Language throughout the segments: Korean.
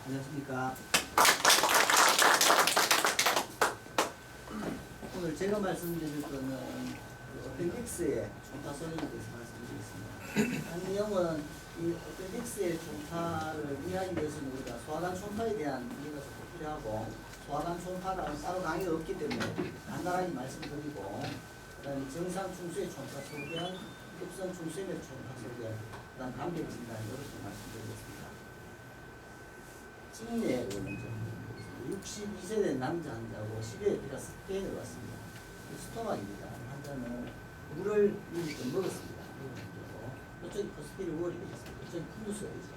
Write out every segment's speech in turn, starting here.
안녕하십니까. 오늘 제가 말씀드릴 거는 어펜딕스의 총파 소리에 대해서 말씀드리겠습니다. 한 내용은 이 어펜딕스의 총파를 이해하기 위해서는 우리가 소화관 총파에 대한 이해가 좀 필요하고, 소화관 총파라는 따로 강의가 없기 때문에 간단하게 말씀드리고, 그다음에 정상 충수의 총파 소견, 급성 충수의 총파 소견, 그다음 감별 진단 이렇게 말씀드리겠습니다. 찡내로 먼저 62세 된 남자 환자하고 10여 회가 스페인을 왔습니다. 스토막입니다. 환자는 물을 미리 좀 먹었습니다. 이쪽이 포스피리 월이 되겠습니다. 이쪽이 푸누스이죠.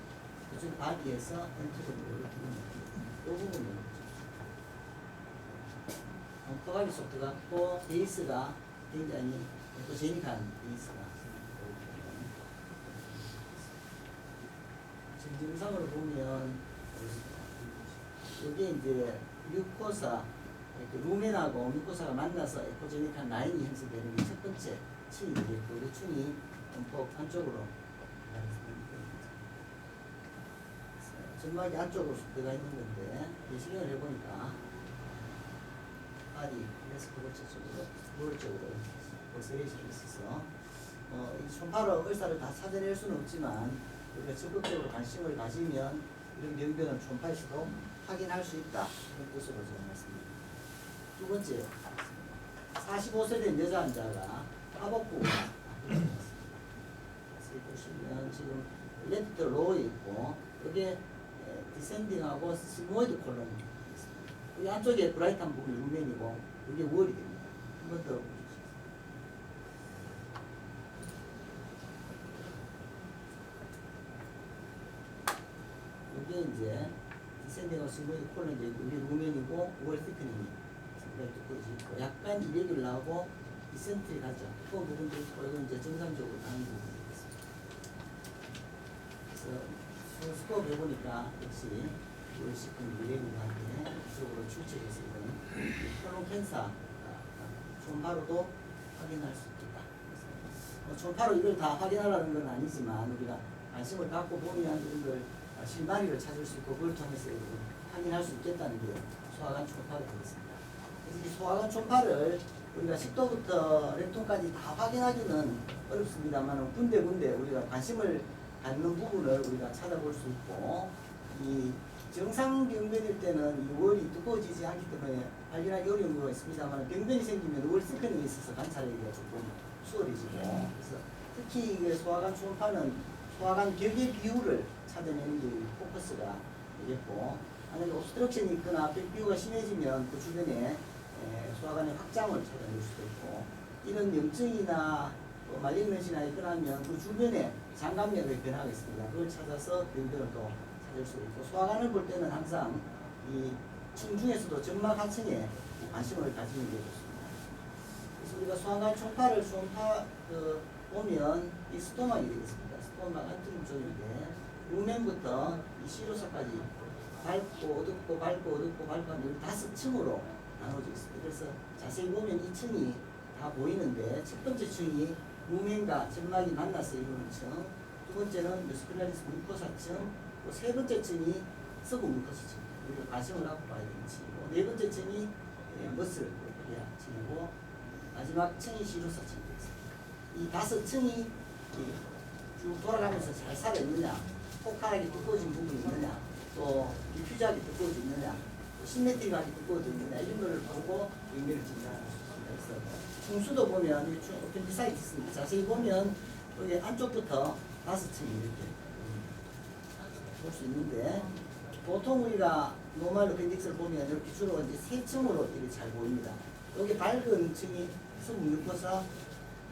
이쪽이 바디에서 엔트로를 이 부분을 포가리 속도 같고 베이스가 굉장히 에코제닉한 베이스가 지금 증상으로 보면 여기 이제 뮤코사, 루멘하고 뮤코사가 만나서 에코제닉한 라인이 형성되는 게 첫 번째 층이 되겠고, 이 층이 범폭 안쪽으로 점막이 안쪽으로 숙대가 있는 건데, 내시경을 해보니까 바디, 레스코버처 쪽으로, 물 쪽으로 오세레이션이 있어서 이 총파로 을사를 다 찾아낼 수는 없지만 우리가 적극적으로 관심을 가지면 이런 병변은 총파에서도 확인할 수 있다. 그런 뜻으로 제가 말씀드립니다. 두 번째, 45세 된 여자 환자가 하복부가 보시면 지금 레프트 로우에 있고, 여기에 디센딩하고 스모이드 콜론이 있습니다. 여기 안쪽에 브라이트한 부분이 루멘이고, 여기 월이 됩니다. 한 번 더 보십시오. 여기에 이제 디센딩하고 스모이드 콜론이 있고, 여기 루멘이고, 월 피크닝이 상당히 두꺼워지 있고, 약간 이레귤러하고 디센트리 가죠. 그 부분도 있고, 이건 이제 정상적으로 가는 부분이 그래서 스코어 해보니까 역시 월시큰 이레귤러하게 이쪽으로 출처해서 이런 콜론 캔서 총파로도 확인할 수 있겠다. 그래서 총파로 이걸 다 확인하라는 건 아니지만 우리가 관심을 갖고 보면 이런 걸 실마리를 찾을 수 있고, 그걸 통해서 확인할 수 있겠다는 게 소화관 총파가 되겠습니다. 그래서 이 소화관 총파를 우리가 식도부터 렘통까지 다 확인하기는 어렵습니다만 군데군데 우리가 관심을 갖는 부분을 우리가 찾아볼 수 있고, 이 정상 병변일 때는 이 월이 두꺼워지지 않기 때문에 발견하기 어려운 경우가 있습니다만, 병변이 생기면 월 스크린이 있어서 관찰하기가 조금 수월해지고, 그래서 특히 이게 소화관 초음파는 소화관 벽의 비율을 찾아내는 게 포커스가 되겠고, 만약에 옵스트럭션이 있거나 벽 비율가 심해지면 그 주변에 소화관의 확장을 찾아낼 수도 있고, 이런 염증이나 말리그넌시나 있거나면 그 주변에 장감력의 변화가 있습니다. 그걸 찾아서 병변을 또 찾을 수 있고, 소화관을 볼 때는 항상 이 층 중에서도 점막 하층에 관심을 가지는 게 좋습니다. 그래서 우리가 소화관 총파를 보면 이 스토막이 되겠습니다. 스토막 안쪽 쪽인데 루멘부터 이 시로사까지 밝고 어둡고 밝고 어둡고 밝고 하면 여기 5층으로 나눠져 있습니다. 그래서 자세히 보면 이 층이 다 보이는데, 첫 번째 층이 루멘과 점막이 만나서 이루는 층, 두 번째는 뮤스큘라리스 뮤코사층, 또 세 번째 층이 서브 뮤코사층, 우리가 관심을 갖고 봐야 되는 층이고, 네 번째 층이 머슬 층이고, 마지막 층이 시로사층이 되겠습니다. 이 5층이 쭉 돌아가면서 잘 살아있느냐, 포카하게 두꺼워진 부분이 있느냐, 또 디퓨즈하게 두꺼워져 있느냐, 또 시메트릭하게 두꺼워져 있느냐, 이런 걸 보고 병변을 진단할 수 있습니다. 그래서 충수도 보면 이 어펜디사이티스입니다. 자세히 보면 여기 안쪽부터 5층이 이렇게 볼 수 있는데, 보통 우리가 노멀 어펜딕스를 보면 이렇게 주로 이제 3층으로 이렇게 잘 보입니다. 여기 밝은 층이 스무뮤코사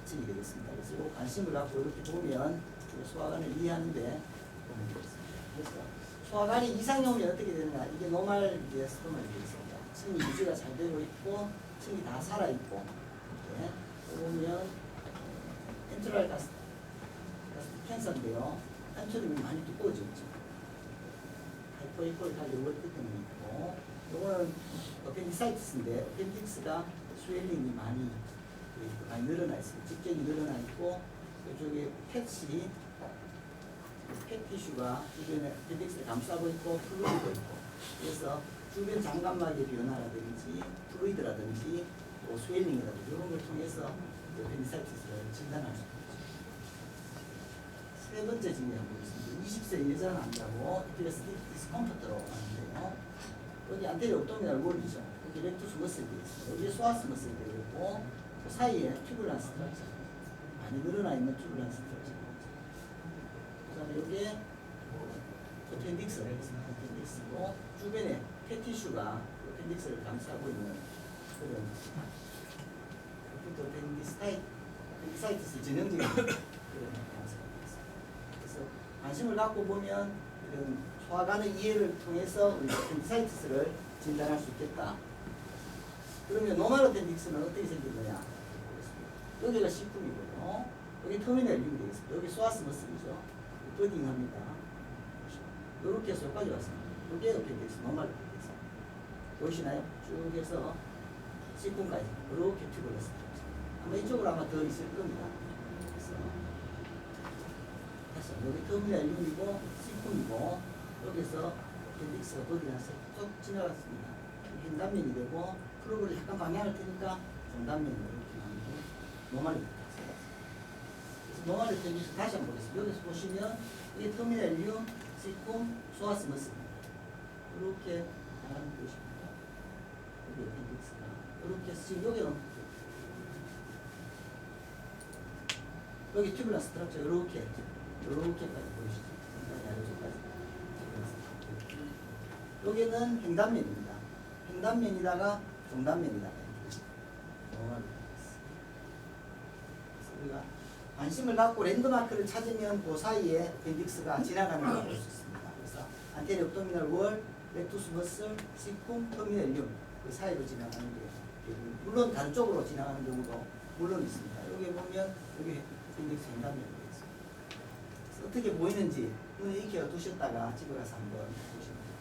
층이 되겠습니다. 그래서 이 관심을 갖고 이렇게 보면 소화관을 이해하는데 도움이 되겠습니다. 그래서 소화관이 이상이 오면 어떻게 되느냐, 이게 노멀 스토마이 되겠습니다. 층이 유지가 잘 되고 있고, 층이 다 살아있고, 이렇게 보면 엔트럴 가스 캔서인데요. 안토륨이 많이 두꺼워졌죠. 하이포이코이칼리 월피팅이 있고, 이거는 어펜디사이티스인데, 어펜딕스가 스웰링이 많이 늘어나 있습니다. 직경이 늘어나 있고, 이쪽에 펫이 펫티슈가 주변에 appendix를 감싸고 있고 플루이드도 있고 그래서 주변 장감막의 변화라든지 플루이드라든지 또 스웰링이라든지 이런 걸 통해서 appendicitis를 진단할 수 있죠. 세 번째 질문 한번 보겠습니다. 20세 여자 남자고 epigastric discomfort로 하는데요. 여기 안테리어 옵도미널 월이죠. 여기 렉투스 머슬이 되어 있습니다. 여기 소아스 머슬이 되어 있고 그 사이에 튜뷸런스 스트럭처 많이 늘어나 있는 튜뷸런스 스트럭처. 그다음에 여기에 어펜딕스가 있습니다. 어펜딕스고 주변에 펫티슈가 어펜딕스를 감싸고 있는 그런 어펜디사이티스 전형적인 그런 감싸고 있습니다. 그래서 관심을 갖고 보면 이런 소화관의 이해를 통해서 우리 어펜디사이티스를 진단할 수 있겠다. 그러면 노멀 어펜딕스는 어떻게 생긴 거냐? 여기가 시품이고요. 여기 터미널 링이 되겠습니다. 여기 소아스 머슬이죠. 버딩합니다. 이렇게 해서 여기까지 왔습니다. 이게 어펜딕스, 노멀 어펜딕스. 보이시나요? 쭉 해서 시품까지 이렇게 튜브를 했습니다. 아마 이쪽으로 아마 더 있을 겁니다. 그래서 다시 여기 터미널 링이고 시품이고 여기서 어펜딕스가 버딩해서 쭉 지나갔습니다. 횡단면이 되고 프로그를 약간 방향을 트니까 중단면이 이렇게 나오고 노멀입니다. 노멀 어펜딕스 다시 한번 보겠습니다. 여기서 보시면 이게 터미널 류, 시쿰, 소아스 머슬입니다. 이렇게 나가는 것입니다. 여기 어펜딕스가 이렇게 해서 지금 여기는 여기 튜뷸런스 스트럭처 이렇게까지 보이시죠? 여기는 횡단면입니다. 횡단면이다가 중단면이다가 우리가 관심을 갖고 랜드마크를 찾으면 그 사이에 어펜딕스가 지나가는 걸 볼 수 있습니다. 그래서 안테리어 옵도미널 월, 렉투스 머슬, 시쿰, 터미널 륨 그 사이로 지나가는 게 물론 다른 쪽으로 지나가는 경우도 물론 있습니다. 여기 보면 여기 어펜딕스 횡단면이 있습니다. 그래서 어떻게 보이는지 눈에 익혀 두셨다가 집에 가서 한번 보시면 됩니다.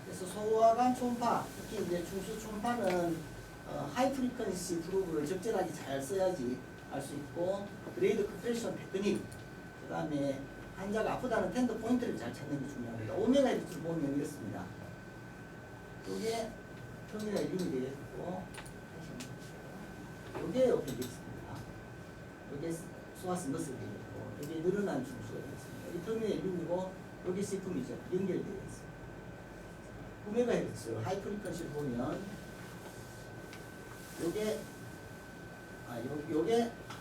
그래서 소화관 초음파, 특히 이제 중수 초음파는 하이 프리퀀시 프로브를 적절하게 잘 써야지 알 수 있고 그레이드 컴프레션 테크닉 그 다음에 환자가 아프다는 텐더 포인트를 잘 찾는 게 중요합니다. 오메가 헤드를 보면 이렇습니다. 이게 터미널 륨이 되겠고 이게 어펜딕스입니다. 이게 소아스 머슬이 되겠고 여기 늘어난 중수가 되겠습니다. 이 터미널 륨이고 여기 시쿰이죠. 연결되어 있습니다. 오메가 헤드 하이 프리퀀시를 보면 요게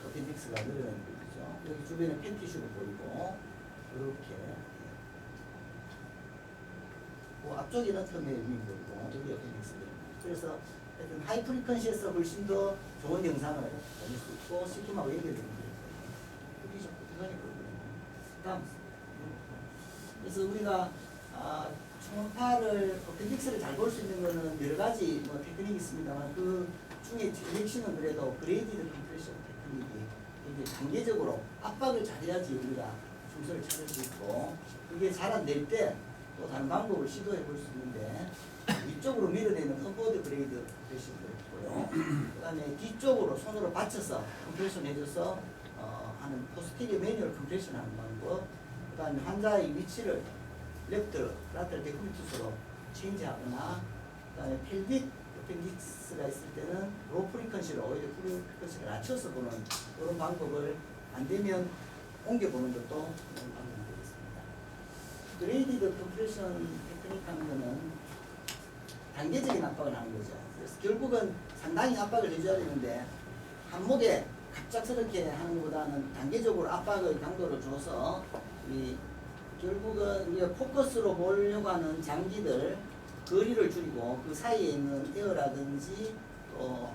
어펜딕스가 늘어나는 거죠. 여기 주변에 팬티슈를 보이고 이렇게 그 앞쪽에는 터미널 륨이 보이고 여기 어펜딕스가 그래서 하여튼 하이 프리퀀시에서 훨씬 더 좋은 영상을 보낼 수 있고 시쿰하고 연결되는 거예요. 여기 자꾸 대단히 그렇거든요. 다음 그래서 우리가 초음파를 어펜딕스를 잘 볼 수 있는 거는 여러 가지 뭐 테크닉이 있습니다만 그 중에 제일 핵심은 그래도 그레이디드 컴프레션 테크닉이 이제 단계적으로 압박을 잘해야지 우리가 중수를 찾을 수 있고 그게 잘 안 될 때 또 다른 방법을 시도해 볼 수 있는데 위쪽으로 밀어내는 업워드 그레이드 컴프레션도 있고요. 그 다음에 뒤쪽으로 손으로 받쳐서 컴프레션 해줘서 하는 포스티리어 매뉴얼 컴프레션 하는 방법 그 다음에 환자의 위치를 레프트, 라테럴 데쿠비투스로 체인지하거나 그 다음에 펠빅 어펜딕스가 있을 때는 로 프리퀀시로 오히려 프리퀀시를 낮춰서 보는 그런 방법을 안 되면 옮겨보는 것도 그런 방법이 되겠습니다. 그레이디드 컴프레션 테크닉 하는 거는 단계적인 압박을 하는 거죠. 그래서 결국은 상당히 압박을 해줘야 되는데 한목에 갑작스럽게 하는 것보다는 단계적으로 압박의 강도를 줘서 결국은 우리가 포커스로 보려고 하는 장기들 거리를 줄이고 그 사이에 있는 에어라든지 또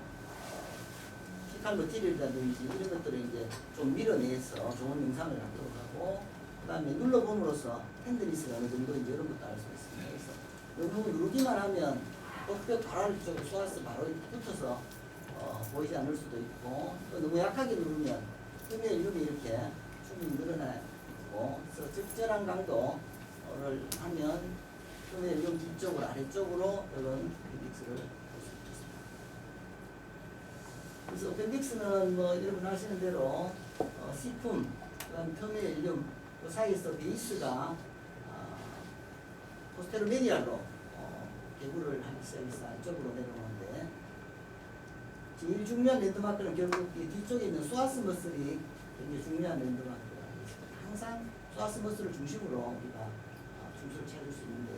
피칼 머티리얼이라든지 이런 것들을 이제 좀 밀어내서 좋은 영상을 갖도록 하고 그 다음에 눌러봄으로써 텐드니스가 어느 정도 이제 이런 것도 알 수 있습니다. 그래서 너무 누르기만 하면 뼈 바로 쪽으로 소아스 바로 붙어서 보이지 않을 수도 있고 또 너무 약하게 누르면 뼈의 이름이 이렇게 충분히 늘어나 있고 그래서 적절한 강도를 하면 뼈의 이름 뒤쪽으로 아래쪽으로 이런 어펜딕스를 볼 수 있습니다. 그래서 어펜딕스는 뭐 여러분 아시는 대로 시품, 그다음 터미널 륨, 그 사이에서 베이스가 포스테로메디알로 개구를 하기 시작해서 안쪽으로 내려오는데 제일 중요한 랜드마크는 결국 이 뒤쪽에 있는 소아스 머슬이 굉장히 중요한 랜드마크가 되겠습니다. 항상 소아스 머슬을 중심으로 우리가 중수를 찾을 수 있는데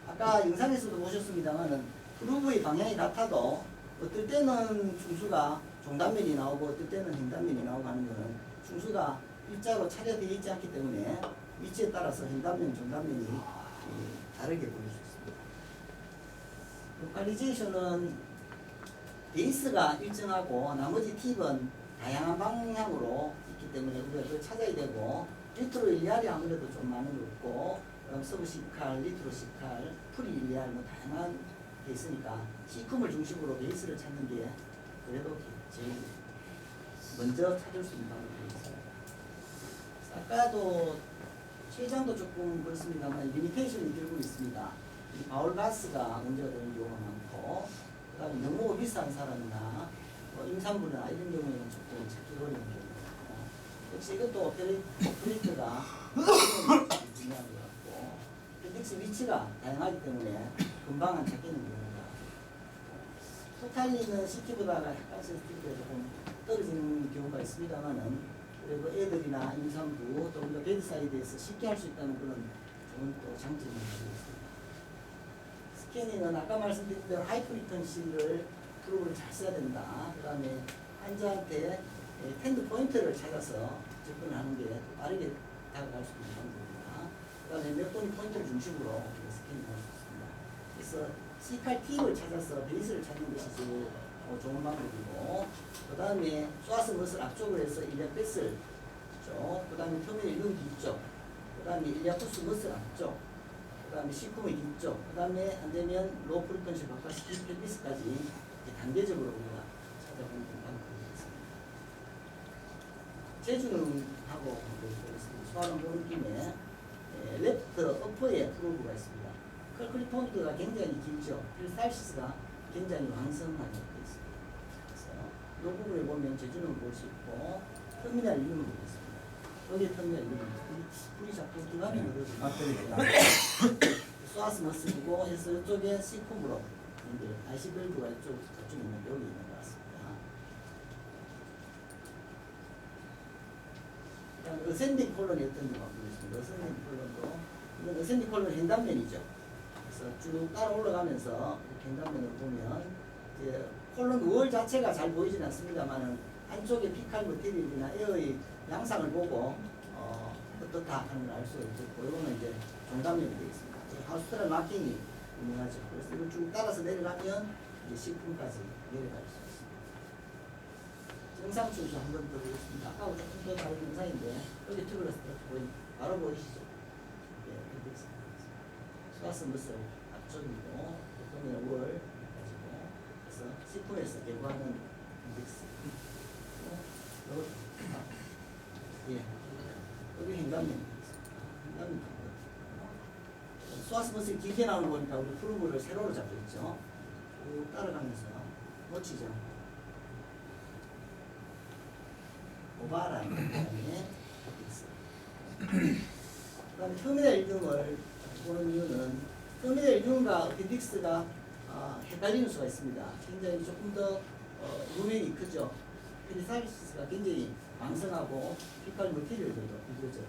아까 영상에서도 보셨습니다만은 그루브의 방향이 같아도 어떨 때는 중수가 종단면이 나오고 어떨 때는 횡단면이 나오고 하는 것은 중수가 일자로 차려되어 있지 않기 때문에 위치에 따라서 횡단면, 종단면이 다르게 보일 수 있습니다. 로컬리제이션은 베이스가 일정하고 나머지 팁은 다양한 방향으로 있기 때문에 우리가 그걸 찾아야 되고 리트로 일리알이 아무래도 좀 많은 거 없고 서브시칼, 리트로 시칼, 프리 일리알 뭐 다양한 게 있으니까 시쿰을 중심으로 베이스를 찾는 게 그래도 제일 먼저 찾을 수 있는 방법이 있습니다. 아까도 최장도 조금 그렇습니다만 리미테이션이 들고 있습니다. 바울 가스가 문제가 되는 경우가 많고 그 다음에 너무 비싼 사람이나 임산부나 이런 경우에는 조금 찾기 어려운 경우가 역시 이것도 오퍼레이터가 중요한 것 같고 펜딕스 위치가 다양하기 때문에 금방 안 찾기는 경우가 토탈리는 CT보다가 약간 센스티브가 조금 떨어지는 경우가 있습니다만은 그리고 애들이나 임산부 또 우리가 베드사이드에서 쉽게 할 수 있다는 그런 좋은 또 장점이 있습니다. 스캐닝은 아까 말씀드린 대로 하이프리턴시를 프로그램을 잘 써야 된다. 그 다음에 환자한테 텐드 포인트를 찾아서 접근하는 게 빠르게 다가갈 수 있는 방법입니다. 그 다음에 몇 번의 포인트를 중심으로 스캐닝할 수 있습니다. 그래서 C칼 팁을 찾아서 베이스를 찾는 것이 제일 좋은 방법이고 그 다음에 소아스 머슬 앞쪽을 해서 일리아 뱃슬 쪽, 그 다음에 터미널 이름 뒤쪽, 그 다음에 일리아쿠스 머슬 앞쪽, 그 다음에 시쿰의 뒤쪽, 그 다음에 안되면 로우 프리퀀시 바카시 펠비스까지 단계적으로 우리가 찾아보는 방법이 있습니다. 재주는 하고 보겠습니다. 소화는 보는 김에 레프트 어퍼에 프로브가 있습니다. 컬크리폰트가 굉장히 길죠. 필살시스가 굉장히 왕성하게 되어 있습니다. 그래서 이 부분에 보면 재주는 볼 수 있고 터미널 이름을 보겠습니다. 여기 터미널 이름 우리 자꾸 기감이 그러거든요. 소아스 머슬이고 해서 이쪽에 시쿰으로 아이시벨브가 저쪽에 있는 여기 있는 것 같습니다. 그다음 어센딩 콜론이 어떤지 보겠습니다. 어센딩 콜론도 이건 어센딩 콜론 횡단면이죠. 그래서 쭉 따라 올라가면서 횡단면으로 보면 이제 콜론 우월 자체가 잘 보이진 않습니다만은 안쪽에 피칼 머티리얼이나 에어의 양상을 보고 어떻다 하는 걸 알 수 있고 이거는 이제 종단면이 되겠습니다. 하우스트랄 마킹이 유명하죠. 그래서 이걸 쭉 따라서 내려가면 이제 식품까지 내려갈 수 있습니다. 영상 중에서 한 번 더 보겠습니다. 아까 조금 더 다른 영상인데 여기 튜브러스 바로 보이시죠? 예, 소아스 머슬 앞쪽이고 그러면 월 가지고 그래서 식품에서 개구하는 인덱스 예, 여기 횡단면 소아스 머슬이 길게 나오는 거니까 우리 프로브를 세로로 잡고 있죠. 쭉 따라가면서 놓치죠. 오바라는 다음에 그 다음에 터미널 1등을 보는 이유는 터미널 1등과 어펜딕스가 헷갈리는 수가 있습니다. 굉장히 조금 더 루멘이 크죠. 페리사리시스가 굉장히 왕성하고 피칼 머티리얼들도 비교적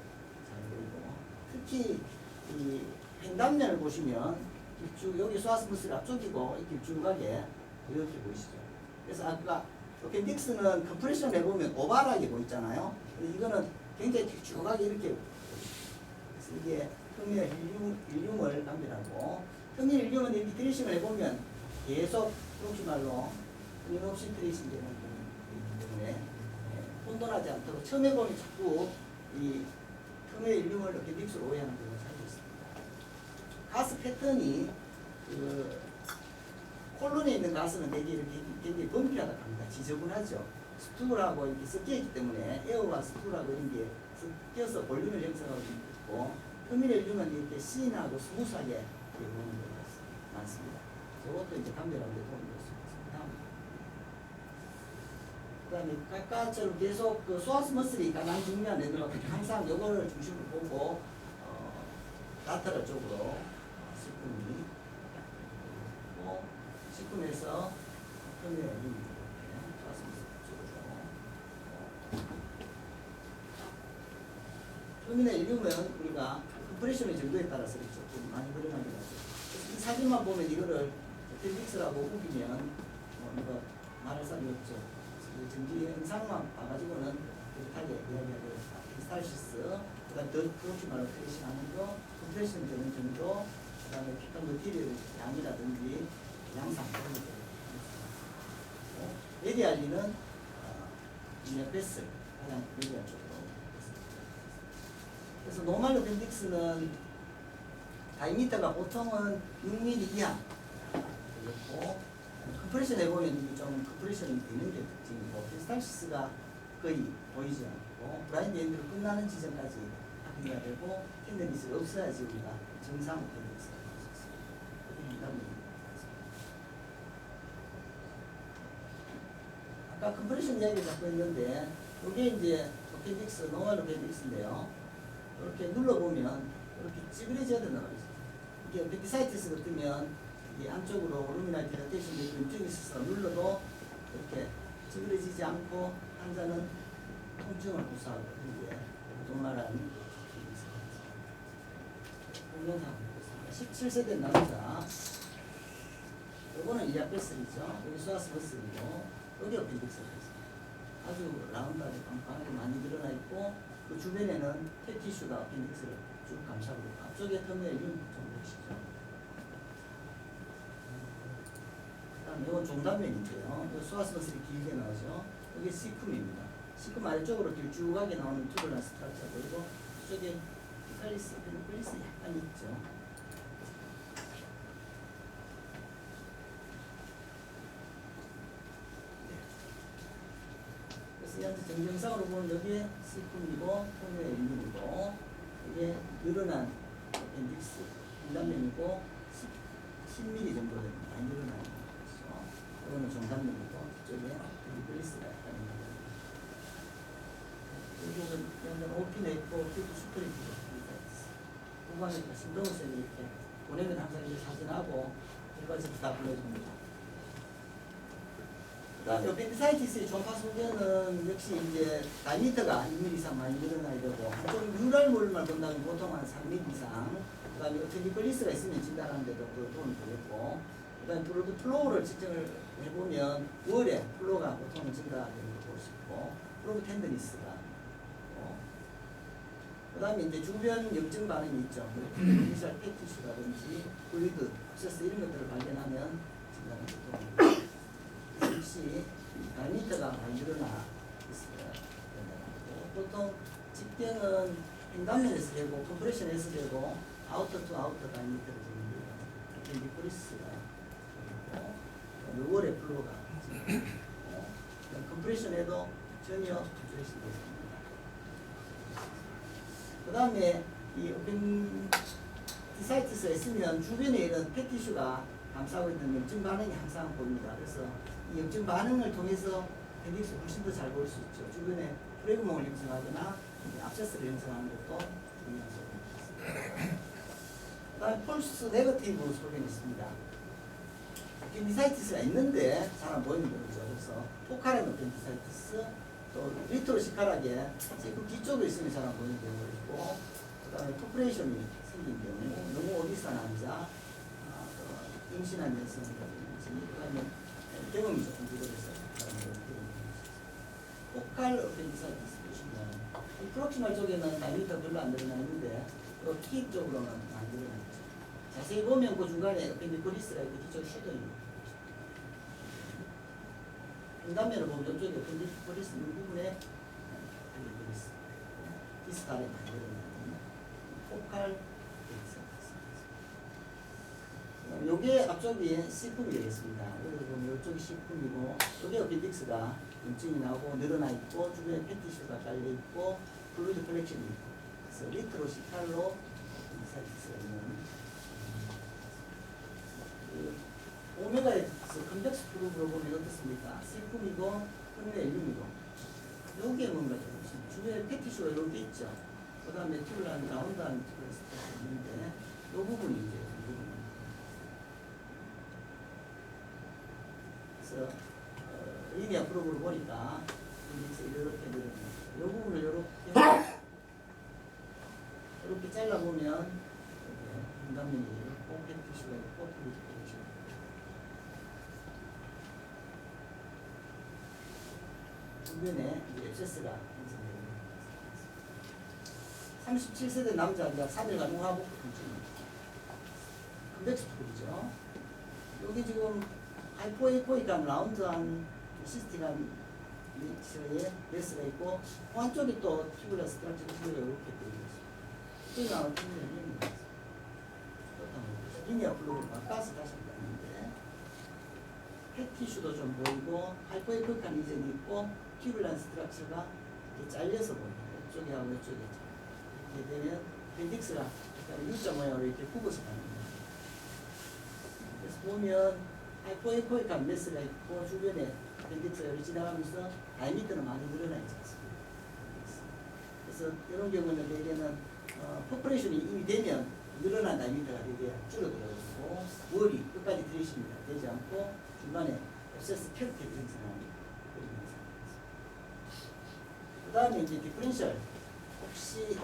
잘 보이고 특히 이 횡단면을 보시면 쭉 여기 소아스 머슬 앞쪽이고 이렇게 쭉 가게 이렇게 보이시죠. 그래서 아까 어펜딕스는 컴프레션 해보면 오발하게 보이잖아요. 이거는 굉장히 길쭉하게 이렇게 보이죠. 그래서 이게 터미널 일륨을 감별하고 터미널 일륨은 이렇게 트레이싱을 해보면 계속 그렇게 말로 끊임없이 트레이싱 되는 부분이기 때문에 혼돈하지 않도록 처음 해보면 자꾸 이 터미널 일륨을 이렇게 믹스로 오해하는 경우가 자주 있습니다. 가스 패턴이 콜론에 있는 가스는 되게 이렇게 굉장히 범피하다 합니다. 지저분하죠. 스투하고 이렇게 섞여 있기 때문에 에어와 스투하고 이런 게 섞여서 볼륨을 형성하고 있고 터미널 일륨은 이렇게 신하고 스무스하게 보이는 경우가 많습니다. 저것도 이제 감별하는 데 도움이 될 수 있습니다. 그다음에 아까처럼 계속 그 소아스 머슬이 가장 중요한 애들은 항상 요거를 중심으로 보고 라테럴 쪽으로 시큼이 시큼에서 소아스 머슬 쪽으로 표면에 이루면 우리가 컴프레션의 정도에 따라서 조금 많이 늘어나게 되죠. 그래서 이 사진만 보면 이거를 appendix라고 우기면 이거 말할 사람이 없죠. 그 전기 영상만 봐가지고는 비슷하게 이야기하고 스탈시스, 그다음 더 그렇게 말로 프레싱 하는 거, 컴프레션 되는 정도, 그다음에 피칸 머티리얼 양이라든지 양상 그런 것들. 메디알리는 이제 베슬 가장 메디알 쪽으로. 그래서 노멀 어펜딕스는 다이미터가 보통은 6mm 이하 그렇고 컴프레션 해보면 좀 컴프레션이 되는 게 특징이고 스탈시스가 거의 보이지 않고 브라인드 엔드로 끝나는 지점까지 확인해야 되고 텐데니스가 없어야지 우리가 정상 어펜딕스가 나올 수 있습니다. 아까 컴프레션 이야기 자꾸 했는데 이게 이제 어펜딕스, 노멀 어펜딕스인데요. 이렇게 눌러보면 이렇게 찌그러져야 된다고 그러죠. 이게 어펜디사이티스가 뜨면 이게 안쪽으로 루미나이트 디라테이션 왼쪽에 있어서 눌러도 이렇게 찌그러지지 않고 환자는 통증을 호소하고 이게 동일한 공룡상 17세 된 남자. 요거는 이아베슬이죠. 여기 소아스 머슬이고 여기 어펜딕스가 있습니다. 아주 라운드하게 빵빵하게 많이 드러나 있고 그 주변에는 폐티슈가 어펜딕스를 쭉 감싸고 있고 앞쪽에 터미널 좀 보시죠. 그다음 이건 종단면인데요. 소아스 머슬이 길게 나오죠. 이게 시쿰입니다. 시쿰 아래쪽으로 길쭉하게 나오는 튜블란 스트럭처 그리고 이쪽에 펠리스 약간 있죠. 그래서 정경상으로 보면 여기에 시쿰이고 토미의 일륜이고 이게 늘어난 어펜딕스 중단면이고 10mm 정도 됩니다. 많이 늘어나는 거죠. 이거는 중단면이고 이쪽에 펠리스가 약간 있는 거죠. 여기는 오픈에 있고 여기 슈퍼리티가 있어요. 후반에 신동을 이렇게 보내면 항상 이렇게 사진하고 결과지도 다 불러줍니다. 그다음에 어펜디사이티스의 전파 소견은 역시 이제 다이미터가 1mm 이상 많이 늘어나야 되고 한쪽 뉴럴몰만 본다면 보통 한 3mm 이상. 그다음에 어펜디컬리스가 있으면 진단하는데도 그 도움이 되겠고. 그다음에 블러드 플로우를 측정을 해보면 월에 플로우가 보통 증가되는 걸 볼 수 있고 플로우 텐더니스가. 그다음에 이제 주변 염증 반응이 있죠. 이니셜 팩티슈라든지 플루이드, 흡수스 이런 것들을 발견하면 진단을 도움이 됩니다. 역시 다이미터가 많이 늘어나 있어요. 보통 집경은 횡단면에서 되고 컴프레션에서 되고 아우터 투 아우터 다이미터가 되는데요. 리프리스가 되고 월의 플로가 컴프레션에도 전혀 컴프레션 되습니다. 그 다음에 이 어펜디사이티스가 있으면 주변에 이런 폐티슈가 감싸고 있는 염증 반응이 항상 보입니다. 그래서 이 염증 반응을 통해서 펜딕스 훨씬 더 잘 볼 수 있죠. 주변에 프레그몽을 형성하거나 압세스를 형성하는 것도 중요한 소견입니다. 그 다음에 폴스 네거티브 소견이 있습니다. 어펜디사이티스가 있는데 잘 안 보이는 거죠. 그래서 포칼은 어펜디사이티스, 또 리트로시칼하게 그 뒤쪽에 있으면 잘 안 보이는 경우가 있고, 그 다음에 토프레이션이 생긴 경우, 너무 어디서 남자, 임신한 여성이라든지, 그 다음에 경험이 조금 부족해서 포칼 어펜디사이티스 보시면 이 프록시말 쪽에는 다이미터 별로 안 늘어나 있는데 키 쪽으로는 많이 늘어나 있죠. 자세히 보면 그 중간에 어펜디콜리스가 이렇게 뒤쪽에 섀도이 횡단면을 보면 이쪽에 어펜디콜리스 있는 부분에 어펜디콜리스 디스탈에 많이 늘어나는 포칼 요게 앞쪽이 C품이 되겠습니다. 여기 보면 이쪽이 C품이고, 여기 어펜딕스가 염증이 나오고 늘어나 있고, 주변에 팬티슈가 깔려 있고, 블루드 컬렉션이 있고, 그래서 리트로시칼로 어펜디사이티스가 있는. 오메가에서 컨벡스 프루브로 보면 어떻습니까? C품이고, 근데 유미도 여기에 뭔가 좀 주변에 패티슈가 이렇게 있죠. 그 다음에 튜브란 라운드한 튜브가 있는데 이 부분이 이제 이 부분입니다. 그래서 리니어 프로그램을 보니까 이렇게 늘어납니다. 이 부분을 이렇게 잘라보면 분담면이 있고 패티슈가 있고 튜브가 있죠. 2면에 앱세스가 형성됩니다. 37세대 남자가 3일 가능하고 컨벡스 툴이죠. 여기 지금 하이포에코이간 라운드한 시스템한 미처의 베스가 있고 그 한쪽이 또 튜브레스 스트럭처 튜브가 이렇게 되어 있습니다. 이쪽이 나오는 튜브는 리니어 블록으로 바꿔서 다시 했는데 패티슈도 좀 보이고 하이포에코이간 이전이 있고 튜브란 스트럭처가 이렇게 잘려서 보입니다. 이쪽하고 이쪽에 이렇게 되면 펜딕스가 U자 모양으로 이렇게 굽어서 가는 거예요. 그래서 보면 하이포에코이간 메스가 있고 주변에 펜딕스가 이렇게 지나가면서 다이미터는 많이 늘어나 있지 않습니까? 그래서 이런 경우는 대개는 퍼퍼레이션이 이미 되면 늘어난 다이미터가 되게 줄어들어가지고 머리 끝까지 들이십니다. 되지 않고 중간에 앱세스 캐릭터 형성하는 그런 현상입니다. 그 다음에 이제 디퍼런셜 혹시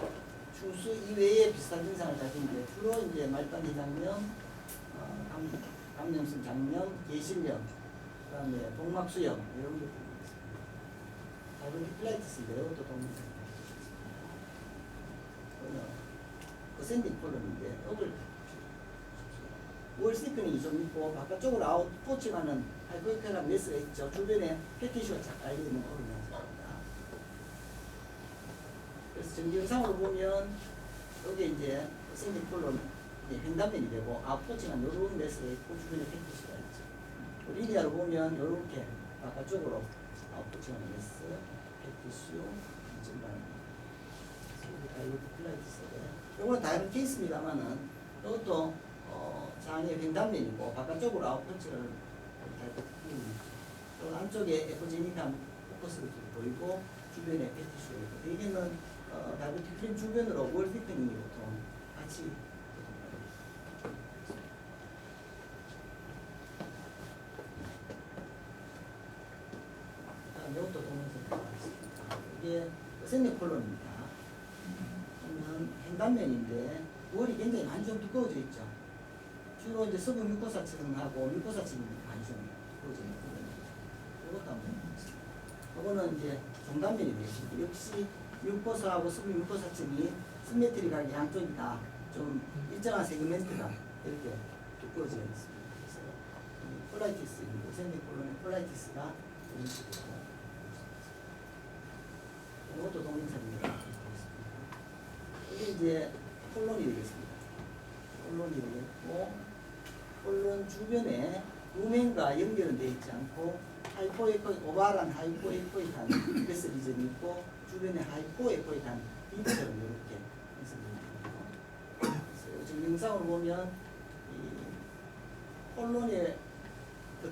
중수 이외에 비슷한 현상을 가지는데 주로 이제 말단 장염, 감염성 장염, 계실염, 그 다음에 복막수염 이런 것들이 있습니다. 다이버티플라이티스인데 이것도 동물입니다. 어센딩 콜론인데 이걸 월 시크닝이 좀 있고 바깥쪽으로 아웃포칭하는 하이포이크란 메스가 있죠. 주변에 패티슈가 잘 깔려있는 그런 현상입니다. 그래서 정기영상으로 보면 여기 이제 어센딩 콜론 횡단면이 되고 아웃포칭한 이런 메스가 있고 주변에 패티슈가 있죠. 리니아로 보면 이렇게 바깥쪽으로 아웃포칭하는 메스, 패티슈, 전반입니다. 이거는 다른 케이스입니다만은 이것도 장의 횡단면이고 바깥쪽으로 아웃펀치를 또 안쪽에 에코제닉한 포커스를 보이고 주변에 패티슈가 있고 대개는 다이버티클린 주변으로 월피크닝이 보통 같이 이것도 동영상이 나왔습니다. 이게 어센딩 콜론입니다. 보면 횡단면인데 월이 굉장히 많이 좀 두꺼워져 있죠. 주로 이제 서부 뮤코사층하고 뮤코사층이 많이 좀 두꺼워져 있거든요. 이것도 한번 보겠습니다. 이거는 이제 종단면이 되겠습니다. 역시 뮤코사하고 서부 뮤코사층이 시메트리하게 양쪽이 다 좀 일정한 세그멘트가 이렇게 두꺼워져 있습니다. 그래서 콜라이티스, 어센딩 콜론의 콜라이티스가 이런 식으로 이것도 동영상입니다. 이게 이제 콜론이 되겠습니다. 콜론이 되겠고, 콜론 주변에 루멘과 연결은 되어 있지 않고, 오발한 하이포에코이한 베스 리전이 있고, 주변에 하이포에코이한 빈처럼 이렇게 해석됩니다. 그래서 지금 영상으로 보면, 이 콜론에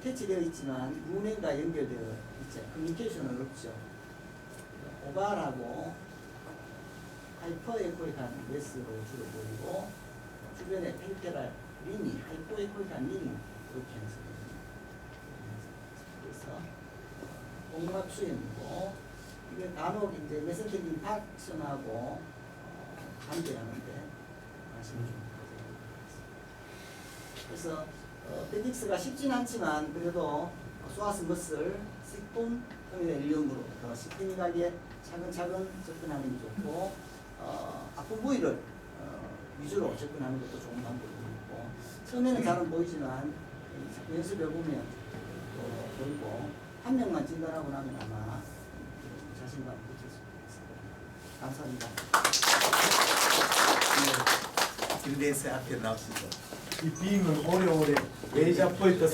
태치되어 있지만, 루멘과 연결되어 있죠. 커뮤니케이션은 없죠. 오발하고 하이퍼에코이한 메스로 주로 보이고 주변에 페리페랄 링이 하이퍼에코이한 링이 이렇게 해석됩니다. 그래서 복막수염이고 이게 간혹 이제 메센테린 박션하고 관계하는데 관심을 좀 가져보겠습니다. 그래서 펜딕스가 쉽진 않지만 그래도 소아스 머슬, 식품 일용으로 시스템이가게 차근차근 접근하는 게 좋고 아픈 부위를 위주로 접근하는 것도 좋은 방법이 있고 처음에는 잘은 보이지만 연습해 보면 보이고 한 명만 진단하고 나면 아마 자신감을 느낄 수 있습니다. 감사합니다. 네, 김대세 앞에 나오시죠. 이 빔은 오래오래 레이저 포인트